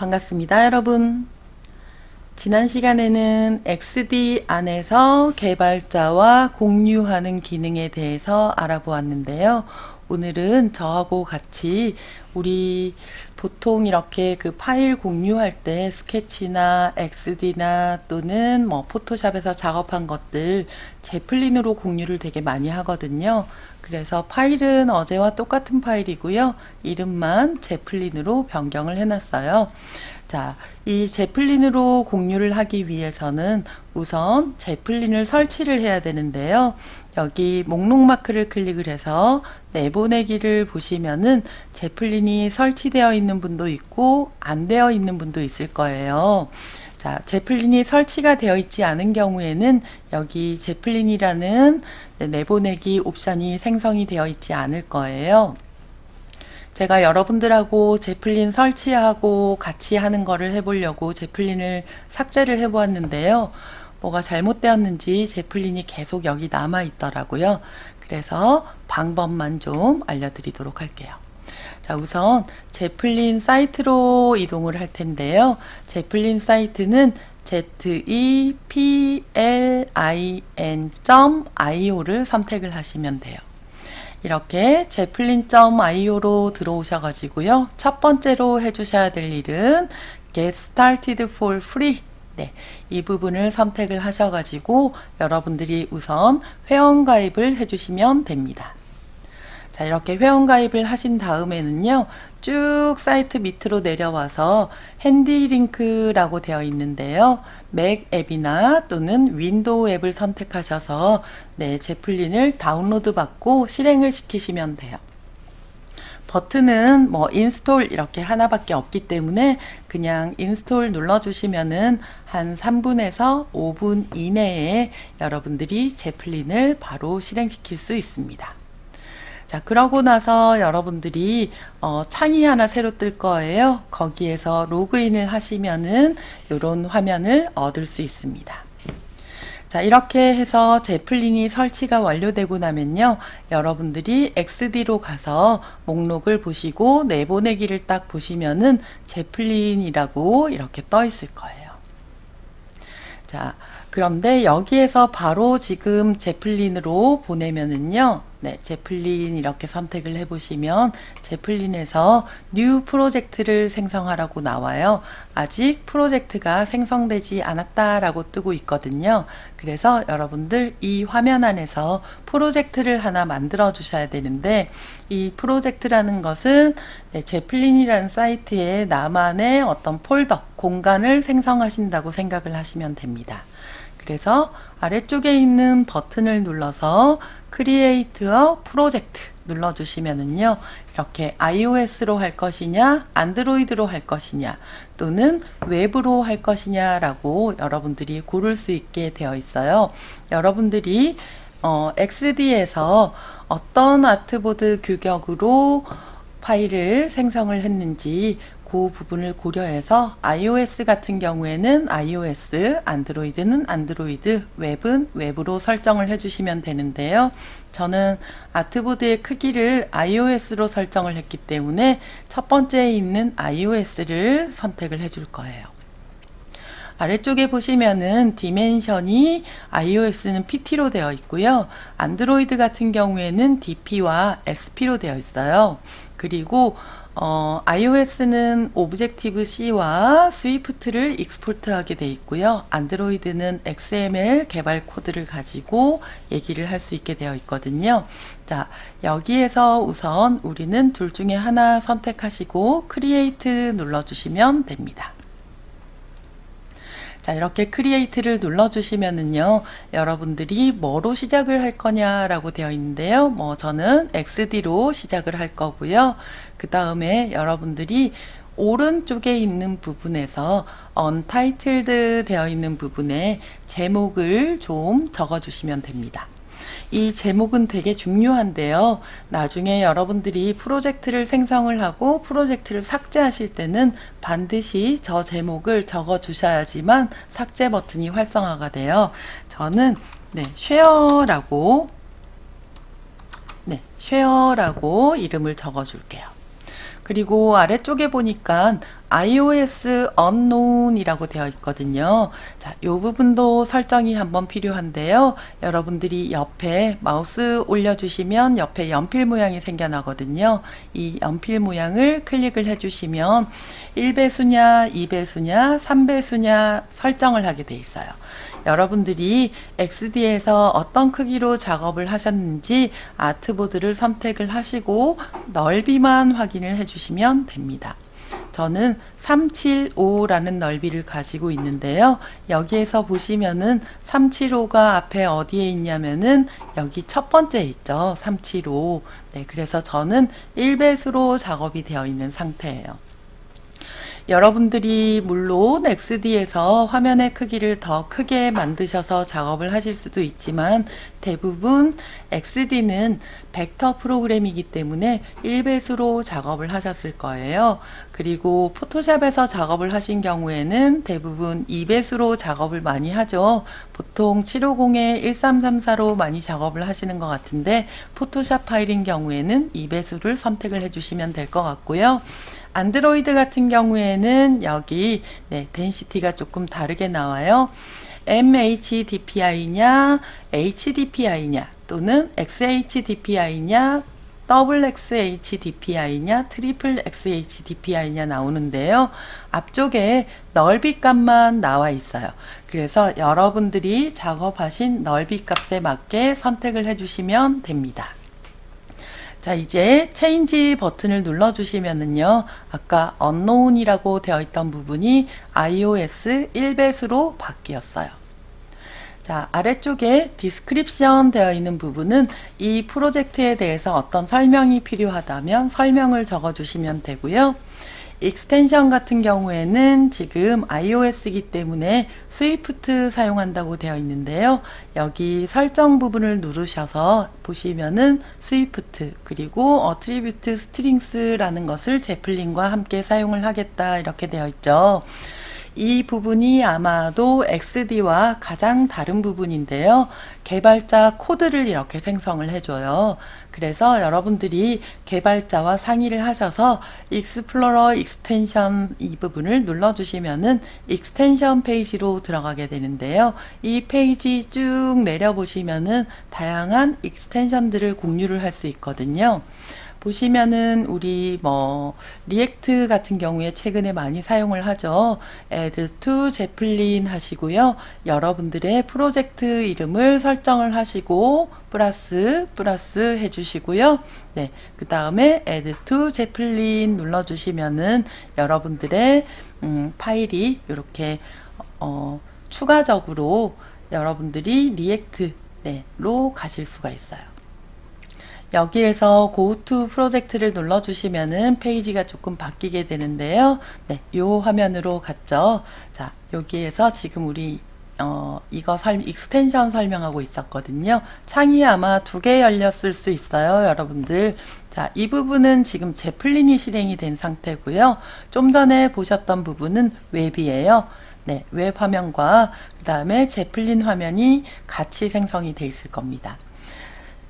반갑습니다, 여러분. 지난 시간에는 XD 안에서 개발자와 공유하는 기능에 대해서 알아보았는데요. 오늘은 저하고 같이 우리 보통 이렇게 그 파일 공유할 때 스케치나 XD나 또는 뭐 포토샵에서 작업한 것들 제플린으로 공유를 되게 많이 하거든요. 그래서 파일은 어제와 똑같은 파일이고요. 이름만 제플린으로 변경을 해놨어요. 자, 이 제플린으로 공유를 하기 위해서는 우선 제플린을 설치를 해야 되는데요. 여기 목록 마크를 클릭을 해서 내보내기를 보시면은 제플린이 설치되어 있는 분도 있고 안 되어 있는 분도 있을 거예요. 자, 제플린이 설치가 되어 있지 않은 경우에는 여기 제플린이라는 내보내기 옵션이 생성이 되어 있지 않을 거예요. 제가 여러분들하고 제플린 설치하고 같이 하는 거를 해보려고 제플린을 삭제를 해보았는데요. 뭐가 잘못되었는지 제플린이 계속 여기 남아 있더라고요. 그래서 방법만 좀 알려드리도록 할게요. 자, 우선 제플린 사이트로 이동을 할 텐데요. 제플린 사이트는 zeplin.io를 선택을 하시면 돼요. 이렇게 zeplin.io로 들어오셔가지고요. 첫 번째로 해주셔야 될 일은 Get Started for Free. 네, 이 부분을 선택을 하셔가지고 여러분들이 우선 회원가입을 해주시면 됩니다. 자, 이렇게 회원가입을 하신 다음에는요. 쭉 사이트 밑으로 내려와서 핸디 링크라고 되어 있는데요. 맥 앱이나 또는 윈도우 앱을 선택하셔서 네, 제플린을 다운로드 받고 실행을 시키시면 돼요. 버튼은 뭐 인스톨 이렇게 하나밖에 없기 때문에 그냥 인스톨 눌러주시면은 한 3분에서 5분 이내에 여러분들이 제플린을 바로 실행시킬 수 있습니다. 자, 그러고 나서 여러분들이 창이 하나 새로 뜰 거예요. 거기에서 로그인을 하시면은 이런 화면을 얻을 수 있습니다. 자, 이렇게 해서 제플린이 설치가 완료되고 나면요. 여러분들이 XD로 가서 목록을 보시고 내보내기를 딱 보시면은 제플린이라고 이렇게 떠 있을 거예요. 자, 그런데 여기에서 바로 지금 제플린으로 보내면은요. 네, 제플린 이렇게 선택을 해보시면 제플린에서 뉴 프로젝트를 생성하라고 나와요. 아직 프로젝트가 생성되지 않았다라고 뜨고 있거든요. 그래서 여러분들 이 화면 안에서 프로젝트를 하나 만들어 주셔야 되는데 이 프로젝트라는 것은 네, 제플린이라는 사이트에 나만의 어떤 폴더, 공간을 생성하신다고 생각을 하시면 됩니다. 그래서 아래쪽에 있는 버튼을 눌러서 Create a Project 눌러주시면은요, 이렇게 iOS로 할 것이냐, 안드로이드로 할 것이냐, 또는 웹으로 할 것이냐라고 여러분들이 고를 수 있게 되어 있어요. 여러분들이 XD에서 어떤 아트보드 규격으로 파일을 생성을 했는지 그 부분을 고려해서 iOS 같은 경우에는 iOS, 안드로이드는 안드로이드, 웹은 웹으로 설정을 해주시면 되는데요. 저는 아트보드의 크기를 iOS로 설정을 했기 때문에 첫 번째에 있는 iOS를 선택을 해줄 거예요. 아래쪽에 보시면은 디멘션이 iOS는 PT로 되어 있고요. 안드로이드 같은 경우에는 DP와 SP로 되어 있어요. 그리고 iOS는 오브젝티브-C와 스위프트를 익스포트하게 되어 있고요. 안드로이드는 XML 개발 코드를 가지고 얘기를 할 수 있게 되어 있거든요. 자, 여기에서 우선 우리는 둘 중에 하나 선택하시고 크리에이트 눌러주시면 됩니다. 자, 이렇게 크리에이트를 눌러주시면은요, 여러분들이 뭐로 시작을 할 거냐라고 되어 있는데요. 뭐, 저는 XD로 시작을 할 거고요. 그 다음에 여러분들이 오른쪽에 있는 부분에서 Untitled 되어 있는 부분에 제목을 좀 적어주시면 됩니다. 이 제목은 되게 중요한데요. 나중에 여러분들이 프로젝트를 생성을 하고 프로젝트를 삭제하실 때는 반드시 저 제목을 적어 주셔야지만 삭제 버튼이 활성화가 돼요. 저는 쉐어라고 이름을 적어 줄게요. 그리고 아래쪽에 보니까 iOS unknown이라고 되어 있거든요. 자, 이 부분도 설정이 한번 필요한데요. 여러분들이 옆에 마우스 올려주시면 옆에 연필 모양이 생겨나거든요. 이 연필 모양을 클릭을 해주시면 1배수냐, 2배수냐, 3배수냐 설정을 하게 돼 있어요. 여러분들이 XD에서 어떤 크기로 작업을 하셨는지 아트보드를 선택을 하시고 넓이만 확인을 해주시면 됩니다. 저는 375라는 넓이를 가지고 있는데요. 여기에서 보시면은 375가 앞에 어디에 있냐면은 여기 첫 번째 있죠. 375. 네, 그래서 저는 1배수로 작업이 되어 있는 상태예요. 여러분들이 물론 XD에서 화면의 크기를 더 크게 만드셔서 작업을 하실 수도 있지만 대부분 XD는 벡터 프로그램이기 때문에 1배수로 작업을 하셨을 거예요. 그리고 포토샵에서 작업을 하신 경우에는 대부분 2배수로 작업을 많이 하죠. 보통 750에 1334로 많이 작업을 하시는 것 같은데 포토샵 파일인 경우에는 2배수를 선택을 해주시면 될 것 같고요. 안드로이드 같은 경우에는 여기 덴시티가 조금 다르게 나와요. MHDPI냐, HDPI냐, 또는 XHDPI냐, XXHDPI냐, XXHDPI냐 나오는데요. 앞쪽에 넓이 값만 나와 있어요. 그래서 여러분들이 작업하신 넓이 값에 맞게 선택을 해주시면 됩니다. 자, 이제 체인지 버튼을 눌러주시면은요, 아까 unknown이라고 되어 있던 부분이 iOS 1배수로 바뀌었어요. 자, 아래쪽에 디스크립션 되어 있는 부분은 이 프로젝트에 대해서 어떤 설명이 필요하다면 설명을 적어주시면 되고요. 익스텐션 같은 경우에는 지금 iOS이기 때문에 스위프트 사용한다고 되어 있는데요. 여기 설정 부분을 누르셔서 보시면은 스위프트 그리고 어트리뷰트 스트링스라는 것을 제플린과 함께 사용을 하겠다 이렇게 되어 있죠. 이 부분이 아마도 XD와 가장 다른 부분인데요. 개발자 코드를 이렇게 생성을 해줘요. 그래서 여러분들이 개발자와 상의를 하셔서 익스플로러 익스텐션 이 부분을 눌러주시면은 익스텐션 페이지로 들어가게 되는데요. 이 페이지 쭉 내려보시면은 다양한 익스텐션들을 공유를 할 수 있거든요. 보시면은 우리 리액트 같은 경우에 최근에 많이 사용을 하죠. add to zeppelin 하시고요. 여러분들의 프로젝트 이름을 설정을 하시고 플러스 해주시고요. 네, 그 다음에 add to zeppelin 눌러주시면은 여러분들의 파일이 이렇게 추가적으로 여러분들이 리액트로 가실 수가 있어요. 여기에서 Go to 프로젝트를 눌러주시면은 페이지가 조금 바뀌게 되는데요. 네, 요 화면으로 갔죠. 자, 여기에서 지금 우리 이거 익스텐션 설명하고 있었거든요. 창이 아마 2개 열렸을 수 있어요, 여러분들. 자, 이 부분은 지금 제플린이 실행이 된 상태고요. 좀 전에 보셨던 부분은 웹이에요. 네, 웹 화면과 그 다음에 제플린 화면이 같이 생성이 돼 있을 겁니다.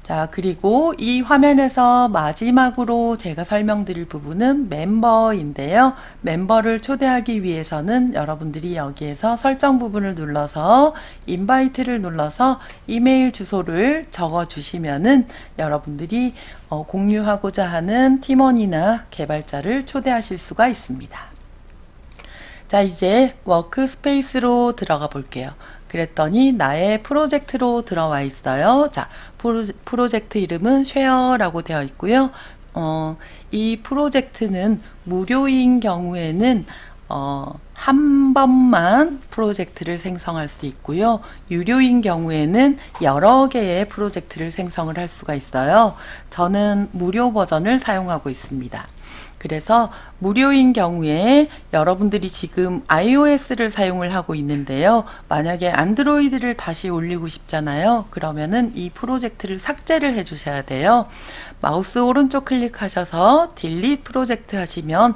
자, 그리고 이 화면에서 마지막으로 제가 설명드릴 부분은 멤버인데요. 멤버를 초대하기 위해서는 여러분들이 여기에서 설정 부분을 눌러서 인바이트를 눌러서 이메일 주소를 적어 주시면은 여러분들이 공유하고자 하는 팀원이나 개발자를 초대하실 수가 있습니다. 자, 이제 워크스페이스로 들어가 볼게요. 그랬더니 나의 프로젝트로 들어와 있어요. 자, 프로젝트 이름은 쉐어라고 되어 있고요. 이 프로젝트는 무료인 경우에는 한 번만 프로젝트를 생성할 수 있고요. 유료인 경우에는 여러 개의 프로젝트를 생성을 할 수가 있어요. 저는 무료 버전을 사용하고 있습니다. 그래서 무료인 경우에 여러분들이 지금 iOS를 사용을 하고 있는데요. 만약에 안드로이드를 다시 올리고 싶잖아요. 그러면은 이 프로젝트를 삭제를 해 주셔야 돼요. 마우스 오른쪽 클릭하셔서 딜리트 프로젝트 하시면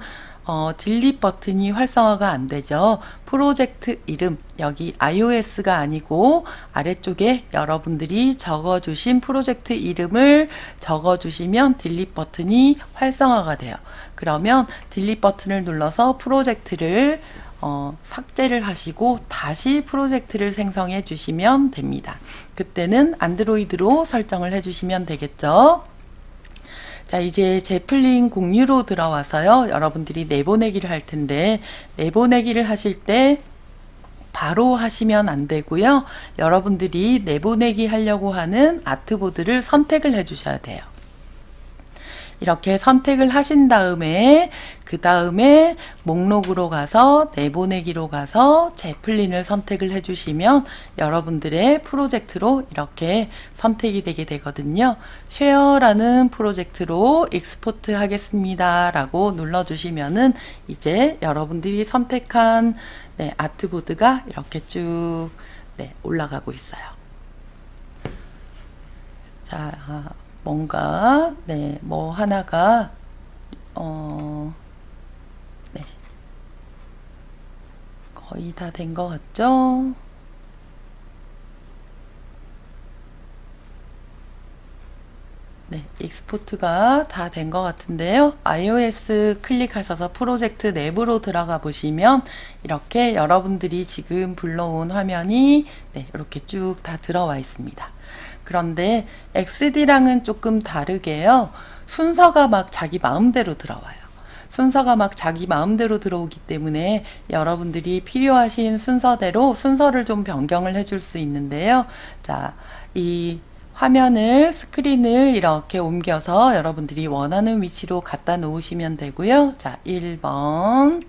딜릿 버튼이 활성화가 안 되죠. 프로젝트 이름, 여기 iOS가 아니고 아래쪽에 여러분들이 적어주신 프로젝트 이름을 적어주시면 딜릿 버튼이 활성화가 돼요. 그러면 딜릿 버튼을 눌러서 프로젝트를 삭제를 하시고 다시 프로젝트를 생성해 주시면 됩니다. 그때는 안드로이드로 설정을 해 주시면 되겠죠. 자, 이제 제플린 공유로 들어와서요. 여러분들이 내보내기를 할 텐데, 내보내기를 하실 때 바로 하시면 안 되고요. 여러분들이 내보내기 하려고 하는 아트보드를 선택을 해 주셔야 돼요. 이렇게 선택을 하신 다음에 그 다음에 목록으로 가서 내보내기로 가서 제플린을 선택을 해주시면 여러분들의 프로젝트로 이렇게 선택이 되게 되거든요. 쉐어라는 프로젝트로 익스포트 하겠습니다 라고 눌러주시면은 이제 여러분들이 선택한 아트보드가 이렇게 쭉 올라가고 있어요. 자, 뭔가 뭐 하나가 거의 다 된 것 같죠? 익스포트가 다 된 것 같은데요. iOS 클릭하셔서 프로젝트 내부로 들어가 보시면 이렇게 여러분들이 지금 불러온 화면이 이렇게 쭉 다 들어와 있습니다. 그런데 XD랑은 조금 다르게요. 순서가 막 자기 마음대로 들어와요. 순서가 막 자기 마음대로 들어오기 때문에 여러분들이 필요하신 순서대로 순서를 좀 변경을 해줄 수 있는데요. 자, 이 화면을 스크린을 이렇게 옮겨서 여러분들이 원하는 위치로 갖다 놓으시면 되고요. 자, 1번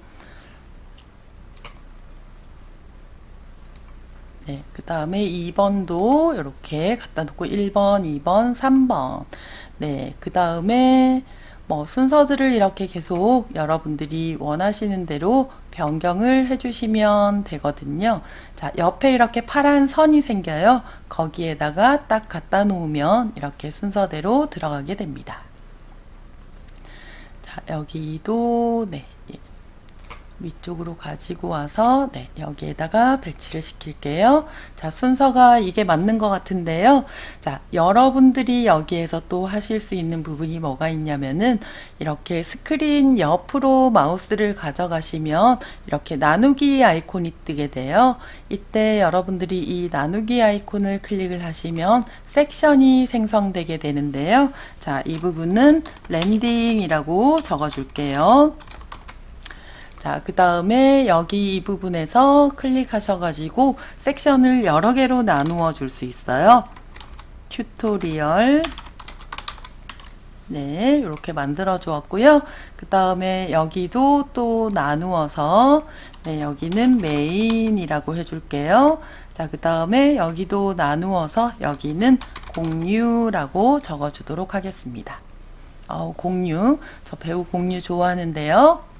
그 다음에 2번도 이렇게 갖다 놓고 1번, 2번, 3번 그 다음에 뭐 순서들을 이렇게 계속 여러분들이 원하시는 대로 변경을 해주시면 되거든요. 자, 옆에 이렇게 파란 선이 생겨요. 거기에다가 딱 갖다 놓으면 이렇게 순서대로 들어가게 됩니다. 자, 여기도 위쪽으로 가지고 와서 여기에다가 배치를 시킬게요. 자, 순서가 이게 맞는 것 같은데요. 자, 여러분들이 여기에서 또 하실 수 있는 부분이 뭐가 있냐면은 이렇게 스크린 옆으로 마우스를 가져가시면 이렇게 나누기 아이콘이 뜨게 돼요. 이때 여러분들이 이 나누기 아이콘을 클릭을 하시면 섹션이 생성되게 되는데요. 자, 이 부분은 랜딩이라고 적어줄게요. 자, 그 다음에 여기 이 부분에서 클릭하셔가지고 섹션을 여러 개로 나누어 줄 수 있어요. 튜토리얼 이렇게 만들어 주었고요. 그 다음에 여기도 또 나누어서 여기는 메인이라고 해줄게요. 자, 그 다음에 여기도 나누어서 여기는 공유라고 적어주도록 하겠습니다. 공유, 저 배우 공유 좋아하는데요.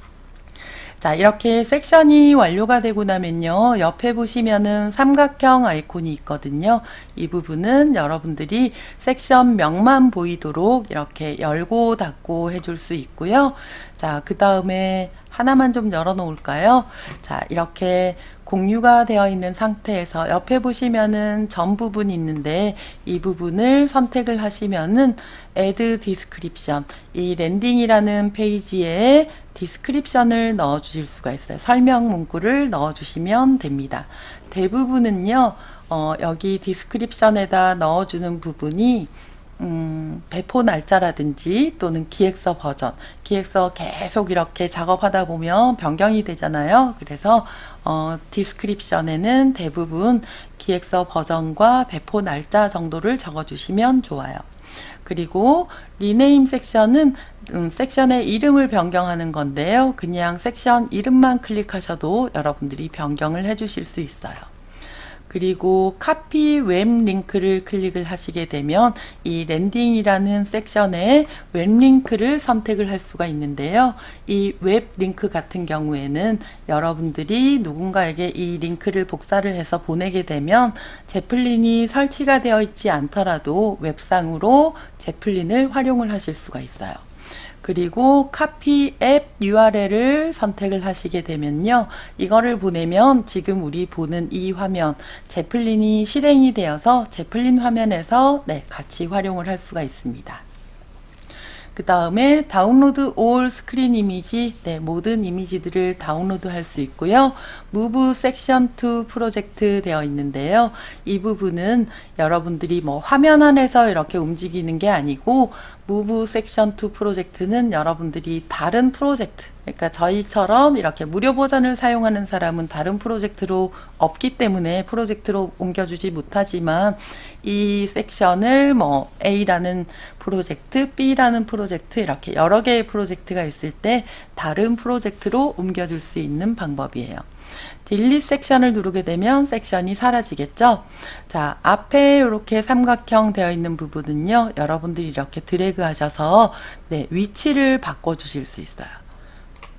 자, 이렇게 섹션이 완료가 되고 나면요, 옆에 보시면은 삼각형 아이콘이 있거든요. 이 부분은 여러분들이 섹션 명만 보이도록 이렇게 열고 닫고 해줄 수 있고요. 자, 그 다음에 하나만 좀 열어 놓을까요? 자, 이렇게 공유가 되어 있는 상태에서 옆에 보시면은 전 부분이 있는데 이 부분을 선택을 하시면은 Add Description, 이 랜딩이라는 페이지에 디스크립션을 넣어 주실 수가 있어요. 설명 문구를 넣어 주시면 됩니다. 대부분은요, 여기 디스크립션에다 넣어 주는 부분이 배포 날짜라든지 또는 기획서 버전, 기획서 계속 이렇게 작업하다 보면 변경이 되잖아요. 그래서 디스크립션에는 대부분 기획서 버전과 배포 날짜 정도를 적어주시면 좋아요. 그리고 리네임 섹션은 섹션의 이름을 변경하는 건데요. 그냥 섹션 이름만 클릭하셔도 여러분들이 변경을 해 주실 수 있어요. 그리고 카피 웹 링크를 클릭을 하시게 되면 이 랜딩이라는 섹션에 웹 링크를 선택을 할 수가 있는데요. 이 웹 링크 같은 경우에는 여러분들이 누군가에게 이 링크를 복사를 해서 보내게 되면 제플린이 설치가 되어 있지 않더라도 웹상으로 제플린을 활용을 하실 수가 있어요. 그리고 카피 앱 URL을 선택을 하시게 되면요. 이거를 보내면 지금 우리 보는 이 화면 제플린이 실행이 되어서 제플린 화면에서 네, 같이 활용을 할 수가 있습니다. 그 다음에 다운로드 올 스크린 이미지, 네, 모든 이미지들을 다운로드 할 수 있고요. Move Section to 프로젝트 되어 있는데요. 이 부분은 여러분들이 뭐 화면 안에서 이렇게 움직이는 게 아니고 Move Section to 프로젝트는 여러분들이 다른 프로젝트, 그러니까 저희처럼 이렇게 무료 버전을 사용하는 사람은 다른 프로젝트로 없기 때문에 프로젝트로 옮겨주지 못하지만 이 섹션을 뭐 A라는 프로젝트, B라는 프로젝트 이렇게 여러 개의 프로젝트가 있을 때 다른 프로젝트로 옮겨줄 수 있는 방법이에요. 딜리트 섹션을 누르게 되면 섹션이 사라지겠죠. 자, 앞에 이렇게 삼각형 되어 있는 부분은요, 여러분들이 이렇게 드래그 하셔서 네, 위치를 바꿔 주실 수 있어요.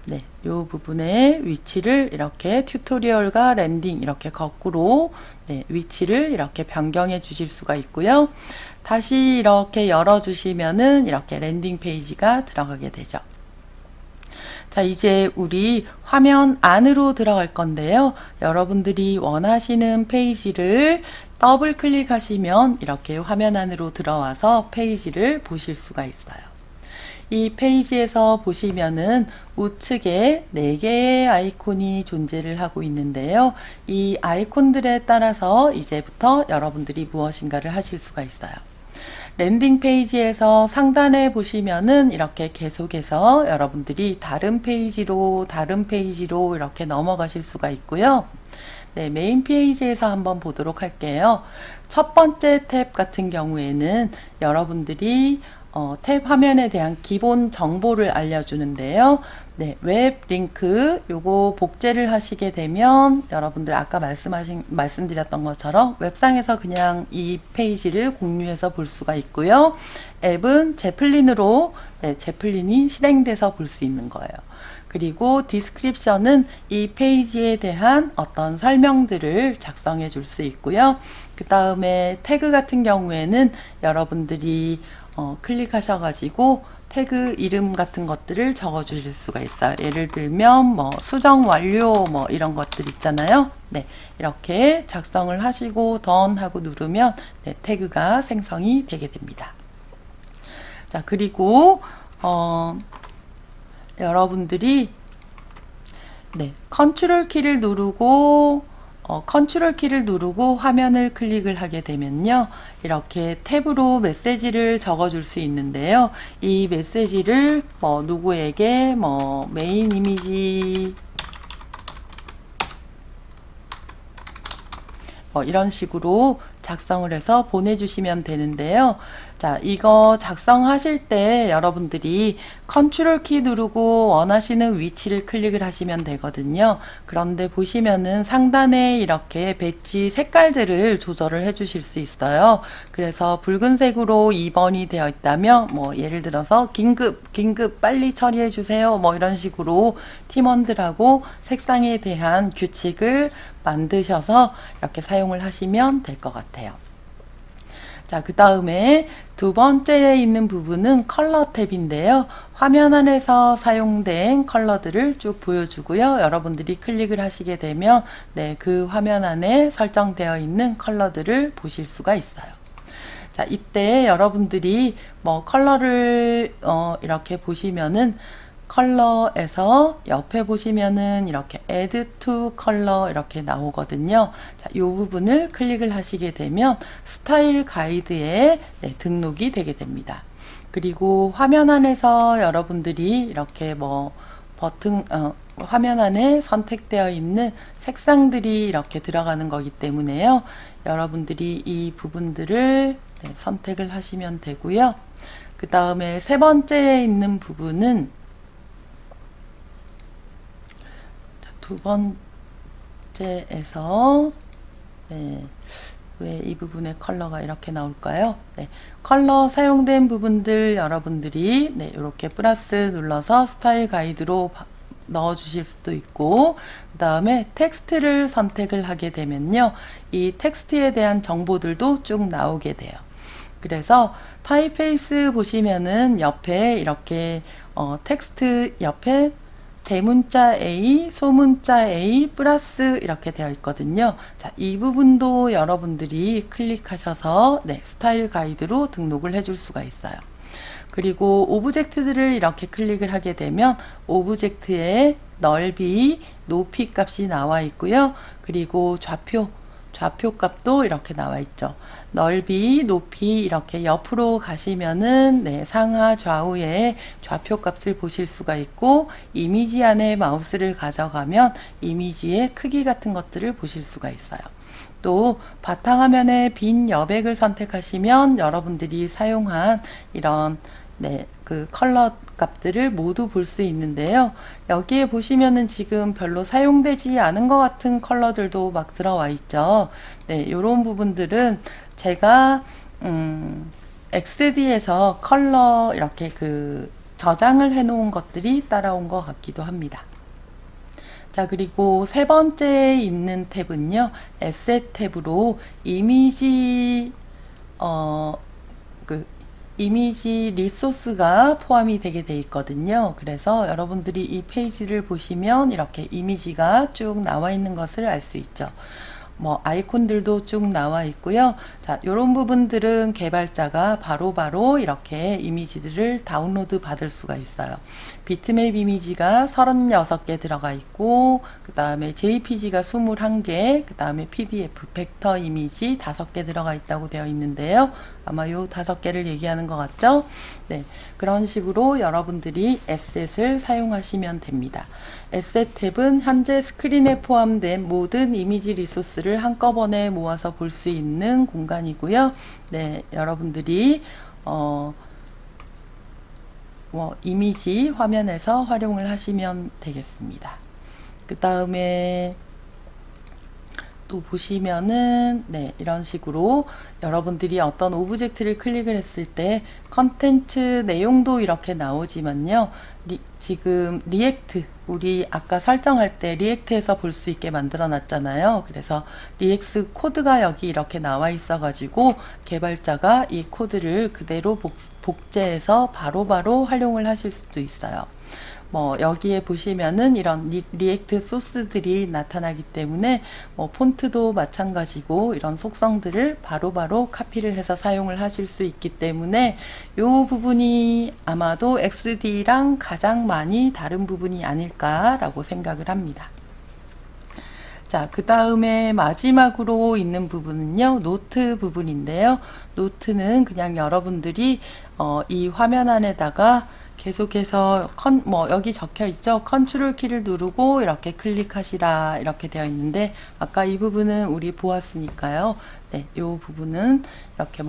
네, 이 부분의 위치를 이렇게 튜토리얼과 랜딩 이렇게 거꾸로 네, 위치를 이렇게 변경해 주실 수가 있고요. 다시 이렇게 열어 주시면은 이렇게 랜딩 페이지가 들어가게 되죠. 자, 이제 우리 화면 안으로 들어갈 건데요. 여러분들이 원하시는 페이지를 더블 클릭하시면 이렇게 화면 안으로 들어와서 페이지를 보실 수가 있어요. 이 페이지에서 보시면은 우측에 4개의 아이콘이 존재를 하고 있는데요. 이 아이콘들에 따라서 이제부터 여러분들이 무엇인가를 하실 수가 있어요. 랜딩 페이지에서 상단에 보시면은 이렇게 계속해서 여러분들이 다른 페이지로 이렇게 넘어가실 수가 있고요. 네, 메인 페이지에서 한번 보도록 할게요. 첫 번째 탭 같은 경우에는 여러분들이 탭 화면에 대한 기본 정보를 알려주는데요. 네, 웹 링크 요거 복제를 하시게 되면 여러분들 아까 말씀드렸던 것처럼 웹상에서 그냥 이 페이지를 공유해서 볼 수가 있고요. 앱은 제플린으로 네, 제플린이 실행돼서 볼 수 있는 거예요. 그리고 디스크립션은 이 페이지에 대한 어떤 설명들을 작성해 줄 수 있고요. 그 다음에 태그 같은 경우에는 여러분들이 클릭하셔가지고 태그 이름 같은 것들을 적어 주실 수가 있어요. 예를 들면 뭐 수정 완료 뭐 이런 것들 있잖아요. 네, 이렇게 작성을 하시고 던 하고 누르면 네, 태그가 생성이 되게 됩니다. 자, 그리고 여러분들이 네, 컨트롤 키를 누르고 화면을 클릭을 하게 되면요. 이렇게 탭으로 메시지를 적어 줄 수 있는데요. 이 메시지를 뭐 누구에게 뭐 메인 이미지 이런 식으로 작성을 해서 보내주시면 되는데요. 자, 이거 작성하실 때 여러분들이 컨트롤 키 누르고 원하시는 위치를 클릭을 하시면 되거든요. 그런데 보시면은 상단에 이렇게 배지 색깔들을 조절을 해 주실 수 있어요. 그래서 붉은색으로 2번이 되어 있다면 뭐 예를 들어서 긴급 빨리 처리해 주세요. 뭐 이런 식으로 팀원들하고 색상에 대한 규칙을 만드셔서 이렇게 사용을 하시면 될 것 같아요. 자, 그 다음에 두 번째에 있는 부분은 컬러 탭인데요. 화면 안에서 사용된 컬러들을 쭉 보여주고요. 여러분들이 클릭을 하시게 되면 네, 그 화면 안에 설정되어 있는 컬러들을 보실 수가 있어요. 자, 이때 여러분들이 뭐 컬러를 이렇게 보시면은 컬러에서 옆에 보시면은 이렇게 add to color 이렇게 나오거든요. 자, 이 부분을 클릭을 하시게 되면 스타일 가이드에 네, 등록이 되게 됩니다. 그리고 화면 안에서 여러분들이 이렇게 뭐 버튼 화면 안에 선택되어 있는 색상들이 이렇게 들어가는 거기 때문에요. 여러분들이 이 부분들을 네, 선택을 하시면 되고요. 그 다음에 세 번째에 있는 부분은 두 번째에서 네, 왜 이 부분의 컬러가 이렇게 나올까요? 네, 컬러 사용된 부분들 여러분들이 네, 이렇게 플러스 눌러서 스타일 가이드로 넣어 주실 수도 있고, 그 다음에 텍스트를 선택을 하게 되면요, 이 텍스트에 대한 정보들도 쭉 나오게 돼요. 그래서 타입페이스 보시면은 옆에 이렇게 텍스트 옆에 대문자 A, 소문자 A 플러스 이렇게 되어 있거든요. 자, 이 부분도 여러분들이 클릭하셔서 네, 스타일 가이드로 등록을 해줄 수가 있어요. 그리고 오브젝트들을 이렇게 클릭을 하게 되면 오브젝트의 넓이, 높이 값이 나와 있고요. 그리고 좌표 값도 이렇게 나와 있죠. 넓이, 높이 이렇게 옆으로 가시면은 네, 상하 좌우에 좌표 값을 보실 수가 있고 이미지 안에 마우스를 가져가면 이미지의 크기 같은 것들을 보실 수가 있어요. 또 바탕화면에 빈 여백을 선택하시면 여러분들이 사용한 이런 네, 그 컬러 값들을 모두 볼 수 있는데요. 여기에 보시면은 지금 별로 사용되지 않은 것 같은 컬러들도 막 들어와 있죠. 네, 이런 부분들은 제가 XD에서 컬러 이렇게 그 저장을 해 놓은 것들이 따라온 것 같기도 합니다. 자, 그리고 세 번째 있는 탭은요, 에셋 탭으로 이미지 이미지 리소스가 포함이 되게 돼 있거든요. 그래서 여러분들이 이 페이지를 보시면 이렇게 이미지가 쭉 나와 있는 것을 알 수 있죠. 뭐 아이콘들도 쭉 나와 있고요. 자, 이런 부분들은 개발자가 바로바로 이렇게 이미지들을 다운로드 받을 수가 있어요. 비트맵 이미지가 36개 들어가 있고, 그 다음에 JPG가 21개, 그 다음에 PDF, 벡터 이미지 5개 들어가 있다고 되어 있는데요. 아마 요 5개를 얘기하는 것 같죠? 네, 그런 식으로 여러분들이 에셋을 사용하시면 됩니다. 에셋 탭은 현재 스크린에 포함된 모든 이미지 리소스를 한꺼번에 모아서 볼 수 있는 공간이고요. 네, 여러분들이 이미지 화면에서 활용을 하시면 되겠습니다. 그 다음에 또 보시면은 네, 이런 식으로 여러분들이 어떤 오브젝트를 클릭을 했을 때 컨텐츠 내용도 이렇게 나오지만요. 지금 리액트 우리 아까 설정할 때 리액트에서 볼 수 있게 만들어 놨잖아요. 그래서 리액트 코드가 여기 이렇게 나와 있어 가지고 개발자가 이 코드를 그대로 복제해서 바로바로 활용을 하실 수도 있어요. 뭐 여기에 보시면은 이런 리액트 소스들이 나타나기 때문에 뭐 폰트도 마찬가지고 이런 속성들을 바로바로 카피를 해서 사용을 하실 수 있기 때문에 이 부분이 아마도 XD랑 가장 많이 다른 부분이 아닐까라고 생각을 합니다. 자, 그 다음에 마지막으로 있는 부분은요, 노트 부분인데요. 노트는 그냥 여러분들이 이 화면 안에다가 계속해서 여기 적혀 있죠. 컨트롤 키를 누르고 이렇게 클릭하시라 이렇게 되어 있는데 아까 이 부분은 우리 보았으니까요. 네, 이 부분은 이렇게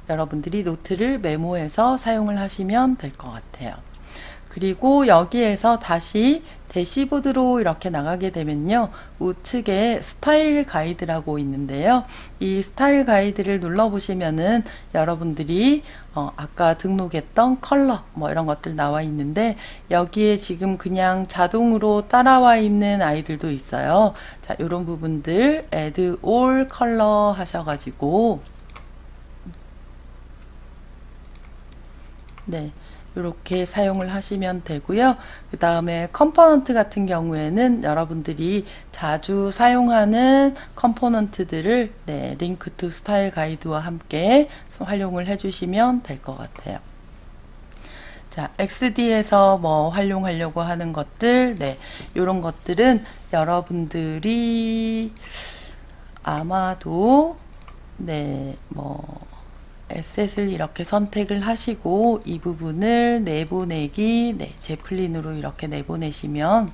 여러분들이 노트를 메모해서 사용을 하시면 될 것 같아요. 그리고 여기에서 다시 대시보드로 이렇게 나가게 되면요. 우측에 스타일 가이드라고 있는데요. 이 스타일 가이드를 눌러보시면은 여러분들이 아까 등록했던 컬러 이런 것들 나와 있는데 여기에 지금 그냥 자동으로 따라와 있는 아이들도 있어요. 자, 이런 부분들 add all 컬러 하셔가지고 네. 이렇게 사용을 하시면 되고요. 그 다음에 컴포넌트 같은 경우에는 여러분들이 자주 사용하는 컴포넌트들을 네, 링크 투 스타일 가이드와 함께 활용을 해주시면 될 것 같아요. 자, XD에서 활용하려고 하는 것들, 네, 이런 것들은 여러분들이 아마도 네, 에셋을 이렇게 선택을 하시고 이 부분을 내보내기, 네, 제플린으로 이렇게 내보내시면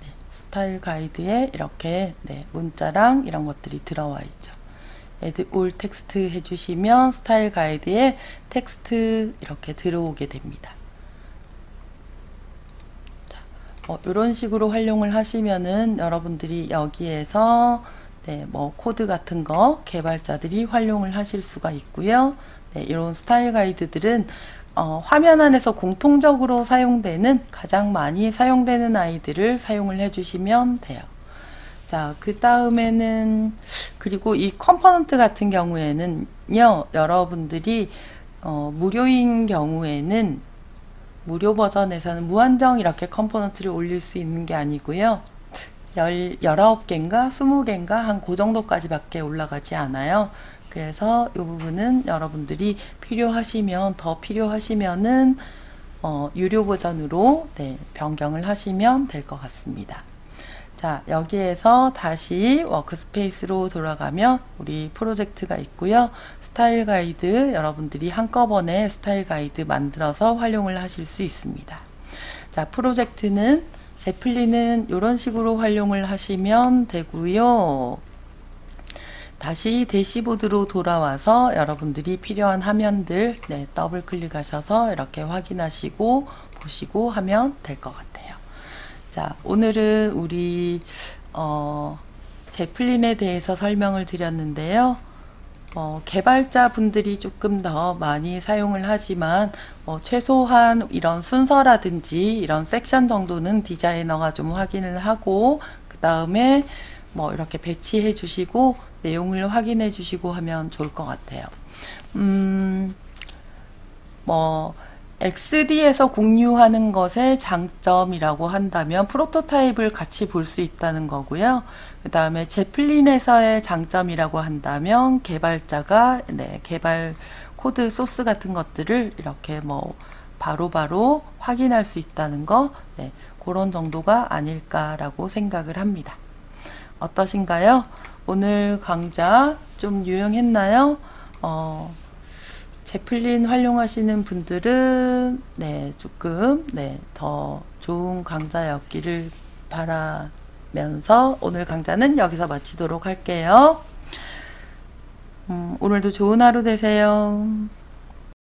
네, 스타일 가이드에 이렇게 네, 문자랑 이런 것들이 들어와 있죠. add all 텍스트 해주시면 스타일 가이드에 텍스트 이렇게 들어오게 됩니다. 이런 식으로 활용을 하시면은 여러분들이 여기에서 네, 코드 같은 거 개발자들이 활용을 하실 수가 있고요. 네, 이런 스타일 가이드들은 화면 안에서 공통적으로 사용되는 가장 많이 사용되는 아이들을 사용을 해주시면 돼요. 자, 그 다음에는 그리고 이 컴포넌트 같은 경우에는요, 여러분들이 무료인 경우에는 무료 버전에서는 무한정 이렇게 컴포넌트를 올릴 수 있는 게 아니고요. 19개인가 20개인가 한 그 정도까지밖에 올라가지 않아요. 그래서 이 부분은 여러분들이 더 필요하시면은 유료 버전으로 네, 변경을 하시면 될 것 같습니다. 자, 여기에서 다시 워크스페이스로 돌아가면 우리 프로젝트가 있고요. 스타일 가이드, 여러분들이 한꺼번에 스타일 가이드 만들어서 활용을 하실 수 있습니다. 자, 프로젝트는 제플린은 이런 식으로 활용을 하시면 되고요. 다시 대시보드로 돌아와서 여러분들이 필요한 화면들 네, 더블 클릭하셔서 이렇게 확인하시고 보시고 하면 될 것 같아요. 자, 오늘은 우리 제플린에 대해서 설명을 드렸는데요. 개발자 분들이 조금 더 많이 사용을 하지만 최소한 이런 순서라든지 이런 섹션 정도는 디자이너가 좀 확인을 하고 그 다음에 뭐 이렇게 배치해 주시고 내용을 확인해 주시고 하면 좋을 것 같아요. XD에서 공유하는 것의 장점이라고 한다면 프로토타입을 같이 볼 수 있다는 거고요. 그 다음에 제플린에서의 장점이라고 한다면 개발자가 개발 코드 소스 같은 것들을 이렇게 바로바로 확인할 수 있다는 거, 그런 정도가 아닐까라고 생각을 합니다. 어떠신가요? 오늘 강좌 좀 유용했나요? 제플린 활용하시는 분들은 조금 더 좋은 강좌였기를 바라면서 오늘 강좌는 여기서 마치도록 할게요. 오늘도 좋은 하루 되세요.